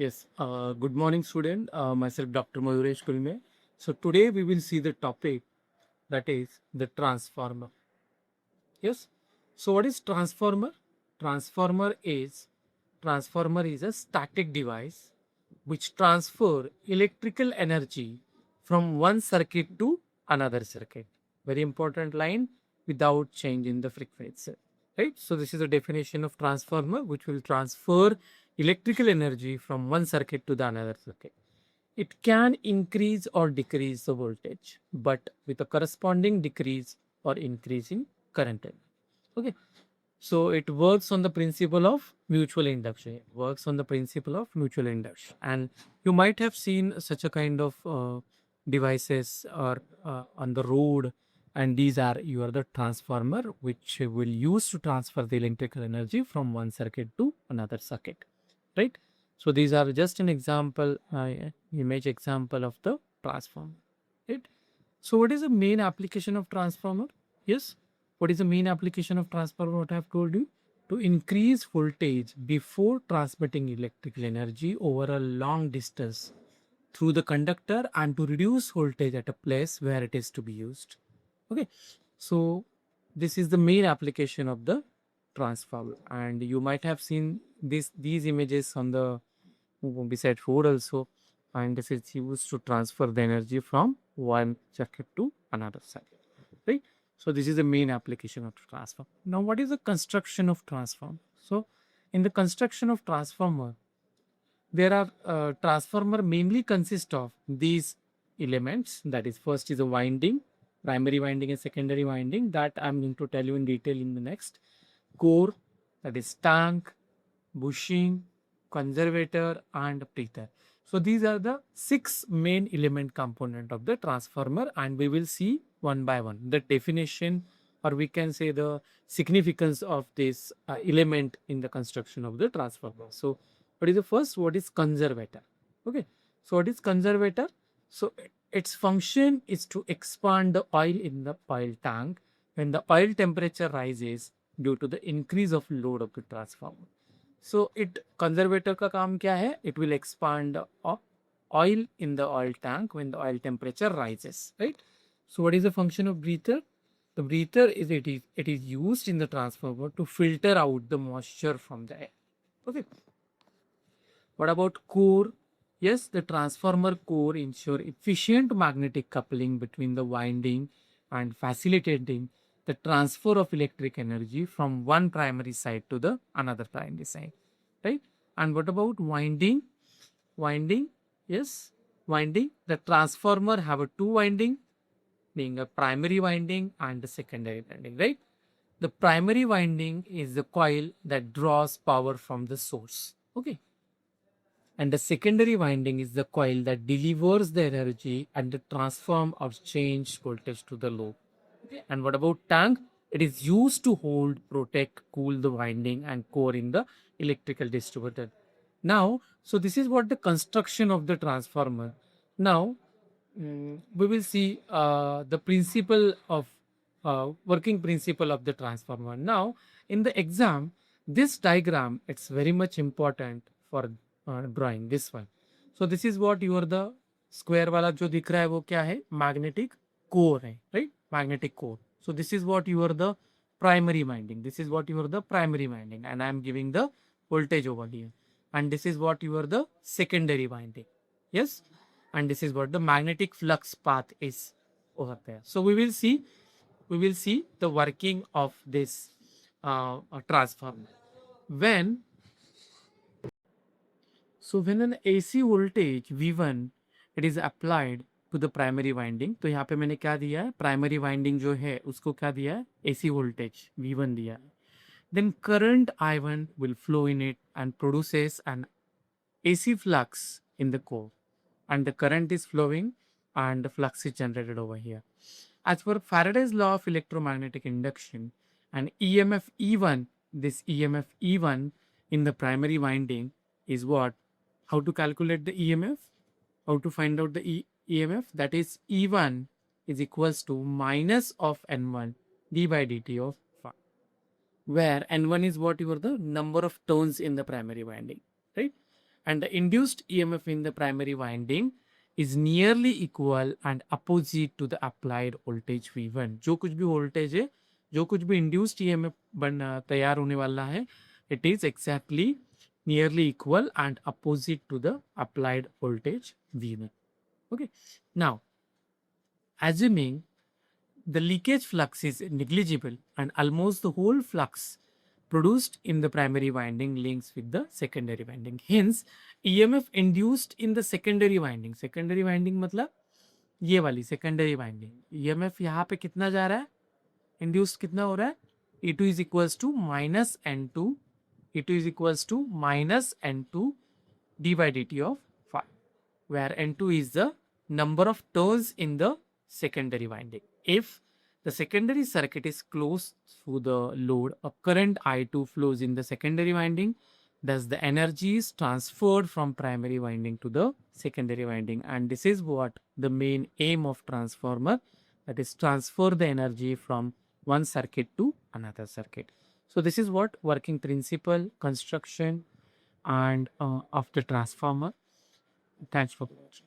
Yes, good morning, student. Myself, Dr. Mayuresh Kulme. So today we will see the topic that is the transformer. Yes. So what is transformer? Transformer is transformer is a static device which transfer electrical energy from one circuit to another circuit. Very important line without changing the frequency. Right. So this is a definition of transformer which will transfer electrical energy from one circuit to the another circuit. It can increase or decrease the voltage, but with a corresponding decrease or increase in current. Okay. So it works on the principle of mutual induction. It works on the principle of mutual induction. And you might have seen such a kind of devices or on the road. And these are the transformer which will use to transfer the electrical energy from one circuit to another circuit. Right. So these are just an example, image example of the transformer. Right. So what is the main application of transformer? Yes. What is the main application of transformer? What I have told you? To increase voltage before transmitting electrical energy over a long distance through the conductor and to reduce voltage at a place where it is to be used. Okay. So this is the main application of the transformer, and you might have seen these images on the beside road also, and this is used to transfer the energy from one circuit to another circuit, right? So this is the main application of transformer. Now what is the construction of transformer? So in the construction of transformer, there are transformer mainly consist of these elements. That is, first is a winding, primary winding and secondary winding, that I'm going to tell you in detail in the next. Core, that is tank, bushing, conservator and breather. So these are the 6 main element component of the transformer, and we will see one by one the definition, or we can say the significance of this element in the construction of the transformer. So what is the first? What is conservator? Okay. So what is conservator? So its function is to expand the oil in the oil tank when the oil temperature rises due to the increase of load of the transformer. So it conservator का काम क्या है? It will expand oil in the oil tank when the oil temperature rises, right? So what is the function of breather? The breather is it is used in the transformer to filter out the moisture from the air. Okay. What about core? Yes, the transformer core ensure efficient magnetic coupling between the winding and facilitating the transfer of electric energy from one primary side to the another primary side, right? And what about winding? Winding, yes, winding. The transformer have a 2 winding, being a primary winding and the secondary winding, right? The primary winding is the coil that draws power from the source, okay? And the secondary winding is the coil that delivers the energy and the transform or change voltage to the load. Okay. And what about tank? It is used to hold, protect, cool the winding and core in the electrical distributor. Now, so this is what the construction of the transformer. Now, we will see the principle of working principle of the transformer. Now, in the exam, this diagram, it's very much important for drawing this one. So this is what your the square वाला जो दिख रहा है वो क्या है? Magnetic core है, right? Magnetic core. So this is what your the primary winding. This is what your the primary winding, and I am giving the voltage over here. And this is what your the secondary winding. Yes, and this is what the magnetic flux path is over there. So we will see the working of this transformer. When an AC voltage V1 it is applied to the primary winding, तो यहाँ पे मैंने क्या दिया है? Primary winding जो है उसको क्या दिया है? AC voltage V1 दिया है. Then current I1 will flow in it and produces an AC flux in the core, and the current is flowing and the flux is generated over here. As per Faraday's law of electromagnetic induction, and EMF E1, this EMF E1 in the primary winding is what? How to calculate the EMF? How to find out the EMF? That is E1 is equals to minus of N1 d by dt of phi, where N1 is what? The number of turns in the primary winding, right? and the induced EMF in the primary winding is nearly equal and opposite to the applied voltage V1. जो कुछ भी voltage है, जो कुछ भी induced EMF तैयार होने वाला है, it is exactly nearly equal and opposite to the applied voltage V1. Okay. Now, assuming the leakage flux is negligible and almost the whole flux produced in the primary winding links with the secondary winding. Hence, EMF induced in the secondary winding. Secondary winding मतलब ये वाली secondary winding. EMF यहाँ पे कितना जा रहा है? Induced कितना हो रहा है? E2 is equals to minus N2. E2 is equals to minus N2 d by dt of phi, where N2 is the number of turns in the secondary winding. If the secondary circuit is closed through the load, a current I2 flows in the secondary winding. Thus, the energy is transferred from primary winding to the secondary winding. And this is what the main aim of transformer, that is transfer the energy from one circuit to another circuit. So this is what working principle, construction and of the transformer. Thanks for watching.